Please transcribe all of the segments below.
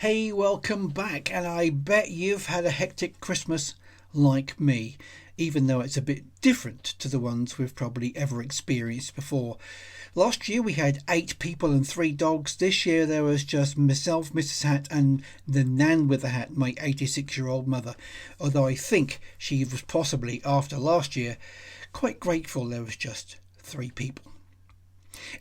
Hey, welcome back, and I bet you've had a hectic Christmas like me, even though it's a bit different to the ones we've probably ever experienced before. Last year we had 8 people and 3 dogs. This year there was just myself, Mrs. Hat, and the Nan with the Hat, my 86-year-old mother, although I think she was possibly, after last year, quite grateful there was just 3 people.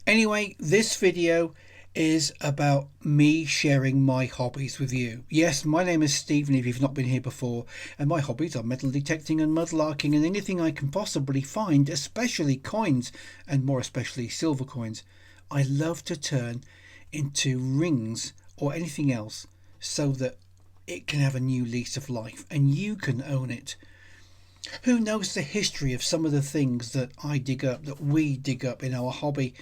Anyway, this video is about me sharing my hobbies with you. Yes, my name is Stephen if you've not been here before, and my hobbies are metal detecting and mudlarking and anything I can possibly find, especially coins, and more especially silver coins. I love to turn into rings or anything else so that it can have a new lease of life and you can own it. Who knows the history of some of the things that I dig up, that we dig up in our hobby?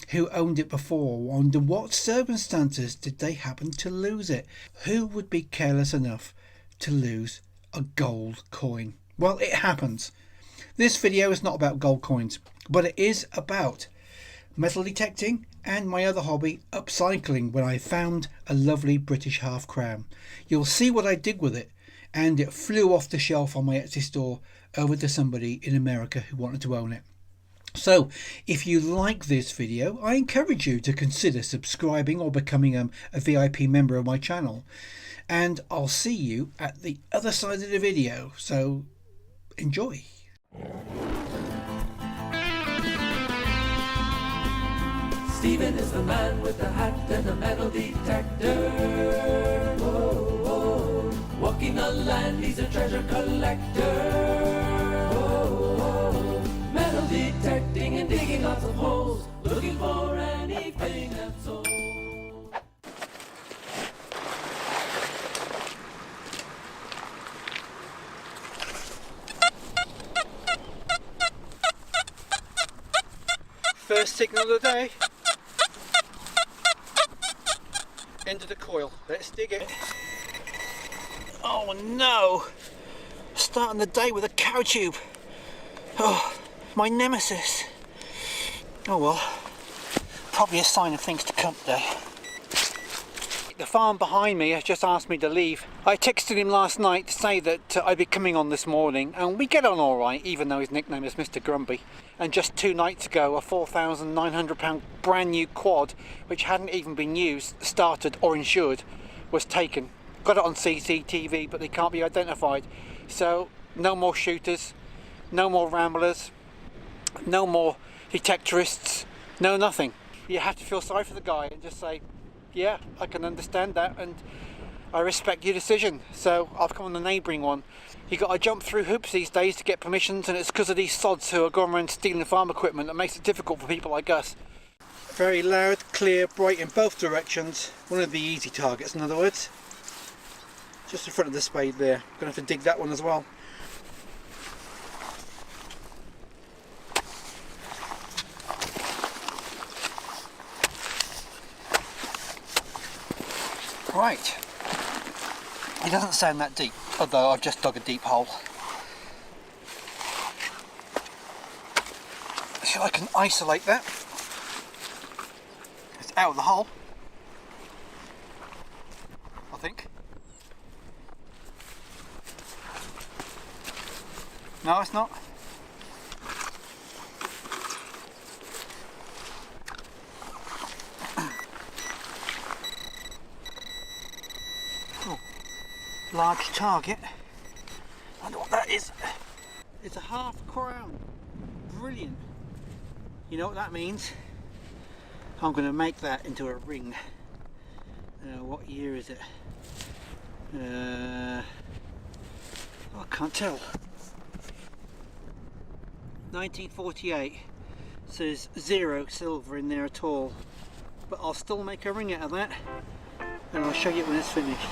Who owned it before? Under what circumstances did they happen to lose it? Who would be careless enough to lose a gold coin? Well, it happens. This video is not about gold coins, but it is about metal detecting and my other hobby, upcycling, when I found a lovely British half crown. You'll see what I did with it, and it flew off the shelf on my Etsy store over to somebody in America who wanted to own it. So, if you like this video, I encourage you to consider subscribing or becoming a VIP member of my channel. And I'll see you at the other side of the video, so enjoy. Stephen is the man with the hat and the metal detector. Whoa, whoa. Walking the land, he's a treasure collector. Metal detecting and digging lots of holes, looking for anything that's old. First signal of the day. End of the coil. Let's dig it. Oh no! Starting the day with a cow tube. Oh, my nemesis. Oh well, probably a sign of things to come today. The farm behind me has just asked me to leave. I texted him last night to say that I'd be coming on this morning, and we get on alright, even though his nickname is Mr. Grumpy. And just 2 nights ago, a £4,900 brand new quad, which hadn't even been used, started or insured, was taken. Got it on CCTV, but they can't be identified. So, no more shooters, no more ramblers, no more detectorists, no nothing. You have to feel sorry for the guy and just say, yeah, I can understand that and I respect your decision. So I've come on the neighbouring one. You got to jump through hoops these days to get permissions, and it's because of these sods who are going around stealing farm equipment that makes it difficult for people like us. Very loud, clear, bright in both directions. One of the easy targets, in other words. Just in front of the spade there. Gonna have to dig that one as well. Right, it doesn't sound that deep, although I've just dug a deep hole. So I can isolate that. It's out of the hole, I think. No, it's not. Large target. I wonder what that is. It's a half crown. Brilliant. You know what that means? I'm going to make that into a ring. What year is it? I can't tell. 1948. So there's 0 silver in there at all. But I'll still make a ring out of that. And I'll show you when it's finished.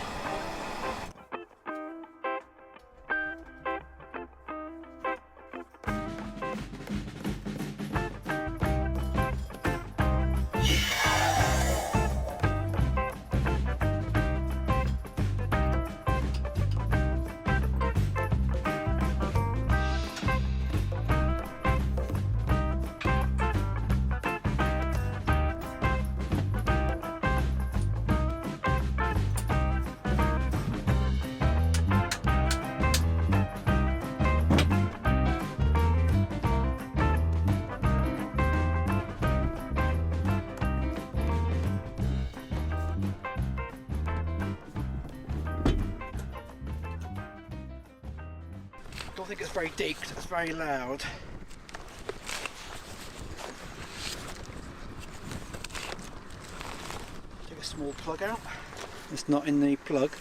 Don't think it's very deep because it's very loud. Take a small plug out. It's not in the plug.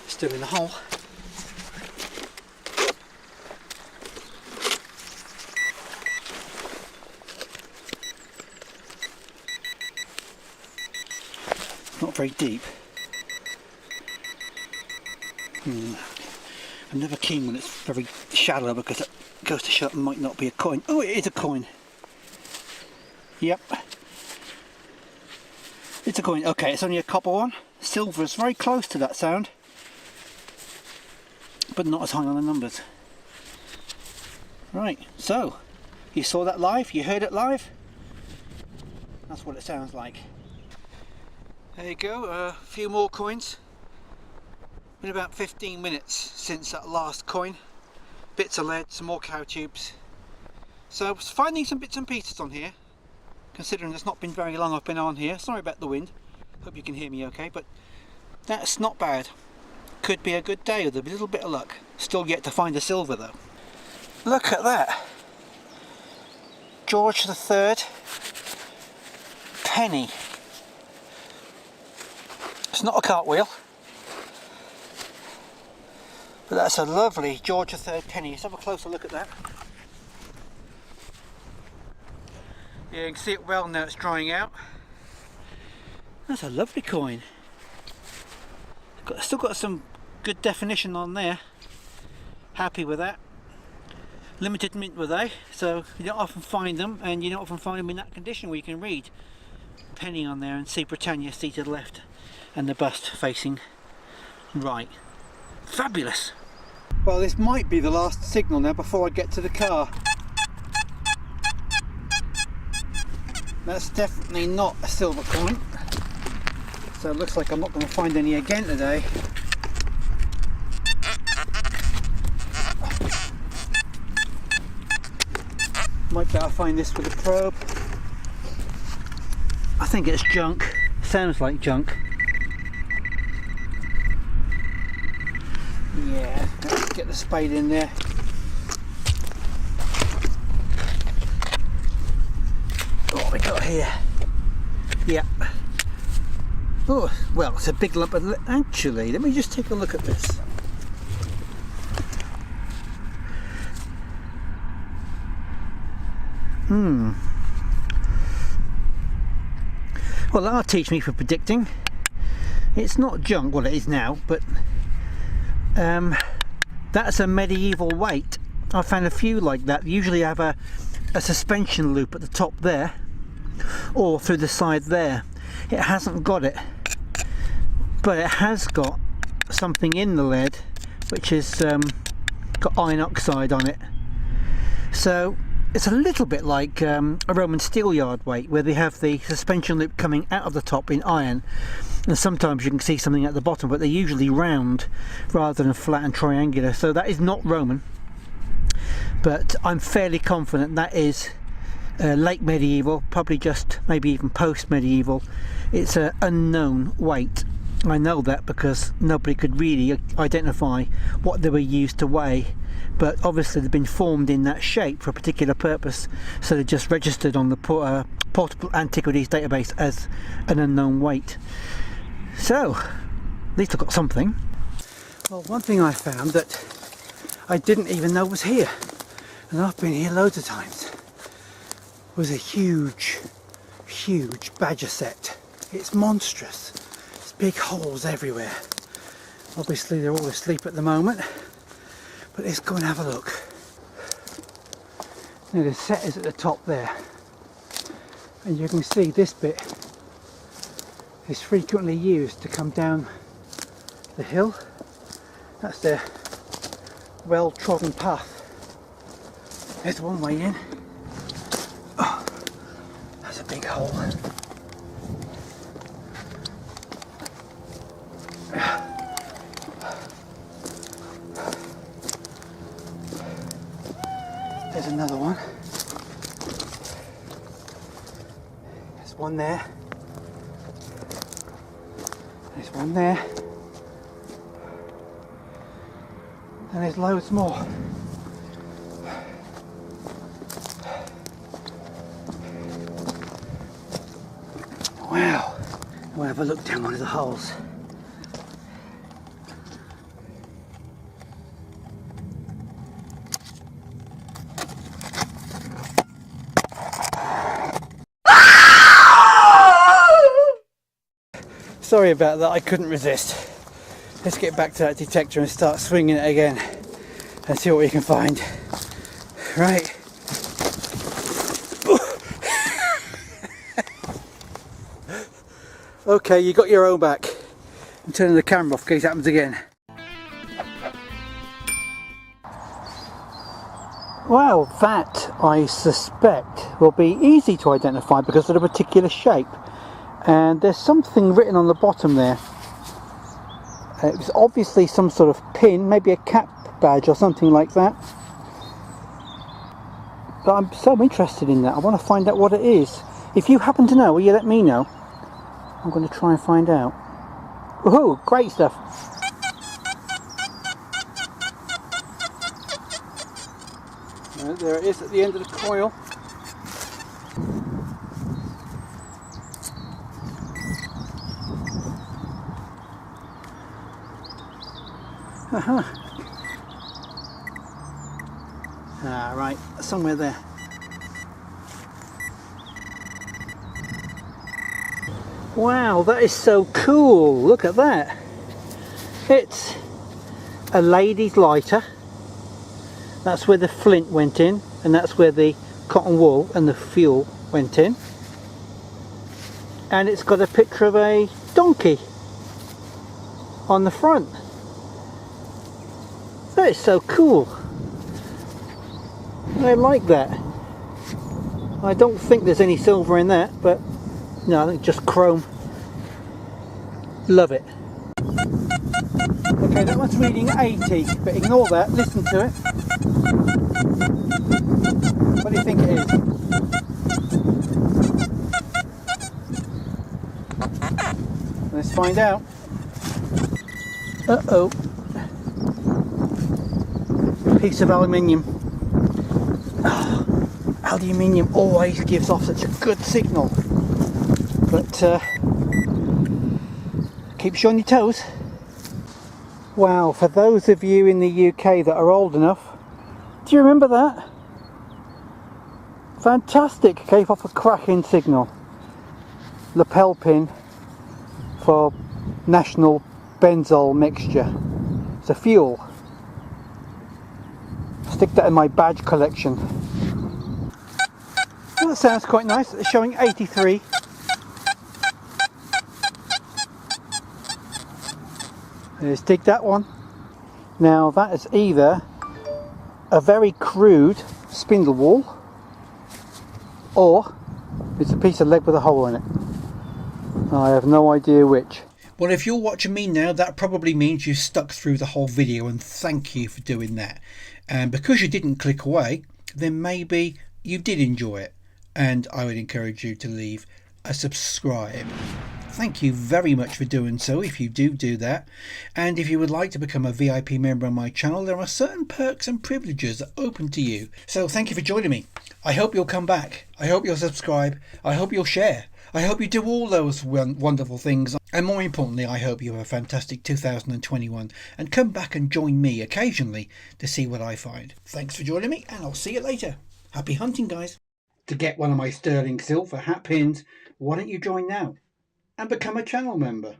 Still in the hole. Not very deep. I'm never keen when it's very shallow because it goes to show it might not be a coin. Oh, it is a coin. Yep. It's a coin. Okay, it's only a copper one. Silver is very close to that sound, but not as high on the numbers. Right, so you saw that live, you heard it live. That's what it sounds like. There you go, a few more coins. Been about 15 minutes since that last coin. Bits of lead, some more cow tubes. So I was finding some bits and pieces on here, considering it's not been very long I've been on here. Sorry about the wind, hope you can hear me okay, but that's not bad. Could be a good day with a little bit of luck. Still yet to find a silver though. Look at that. George III penny. It's not a cartwheel, but that's a lovely George III penny. Let's have a closer look at that. Yeah, you can see it well now it's drying out. That's a lovely coin. Still got some good definition on there. Happy with that. Limited mint were they, so you don't often find them, and you don't often find them in that condition where you can read penny on there and see Britannia seated left and the bust facing right. Fabulous. Well, this might be the last signal now before I get to the car. That's definitely not a silver coin, so it looks like I'm not going to find any again today. Might better find this with a probe. I think it's junk. Sounds like junk. Yeah, let's get the spade in there. What we got here? Yep. Oh, well, it's a big lump of... Actually, let me just take a look at this. Well, that'll teach me for predicting. It's not junk, well it is now, but that's a medieval weight. I found a few like that. They usually have a suspension loop at the top there, or through the side there. It hasn't got it, but it has got something in the lead, which has got iron oxide on it. So it's a little bit like a Roman steel yard weight, where they have the suspension loop coming out of the top in iron, and sometimes you can see something at the bottom, but they're usually round rather than flat and triangular. So that is not Roman, but I'm fairly confident that is late medieval, probably just maybe even post medieval. It's an unknown weight. I know that because nobody could really identify what they were used to weigh, but obviously they've been formed in that shape for a particular purpose, so they're just registered on the Portable Antiquities database as an unknown weight. So at least I've got something. Well, one thing I found that I didn't even know was here, and I've been here loads of times, was a huge badger set. It's monstrous. There's big holes everywhere. Obviously they're all asleep at the moment, but let's go and have a look. Now the set is at the top there, and you can see this bit is frequently used to come down the hill. That's the well-trodden path. There's one way in. Oh, that's a big hole. There's another one. There's one there. There's one there. And there's loads more. Wow. We'll have a look down one of the holes. Sorry about that, I couldn't resist. Let's get back to that detector and start swinging it again and see what we can find. Right. Okay, you got your own back. I'm turning the camera off in case it happens again. Well, that I suspect will be easy to identify because of the particular shape. And there's something written on the bottom there. It was obviously some sort of pin, maybe a cap badge or something like that. But I'm so interested in that. I want to find out what it is. If you happen to know, will you let me know? I'm going to try and find out. Woohoo! Great stuff. There it is at the end of the coil. Ah, right, somewhere there. Wow, that is so cool. Look at that. It's a lady's lighter. That's where the flint went in, and that's where the cotton wool and the fuel went in. And it's got a picture of a donkey on the front. That is so cool. I like that. I don't think there's any silver in that, but no, I think just chrome. Love it. Okay, that one's reading 80, but ignore that, listen to it. What do you think it is? Let's find out. Uh-oh. Piece of aluminium. Oh, aluminium always gives off such a good signal. But keeps you on your toes. Wow, for those of you in the UK that are old enough, do you remember that? Fantastic, gave off a cracking signal. Lapel pin for national benzol mixture. It's a fuel. Stick that in my badge collection. Well, that sounds quite nice. It's showing 83. Let's dig that one. Now that is either a very crude spindle whorl or it's a piece of lead with a hole in it. I have no idea which. Well, if you're watching me now, that probably means you stuck through the whole video, and thank you for doing that. And because you didn't click away, then maybe you did enjoy it, and I would encourage you to leave a subscribe. Thank you very much for doing so if you do that. And if you would like to become a VIP member on my channel, there are certain perks and privileges open to you. So thank you for joining me. I hope you'll come back. I hope you'll subscribe. I hope you'll share. I hope you do all those wonderful things. And more importantly, I hope you have a fantastic 2021 and come back and join me occasionally to see what I find. Thanks for joining me, and I'll see you later. Happy hunting, guys. To get one of my sterling silver hat pins, why don't you join now and become a channel member?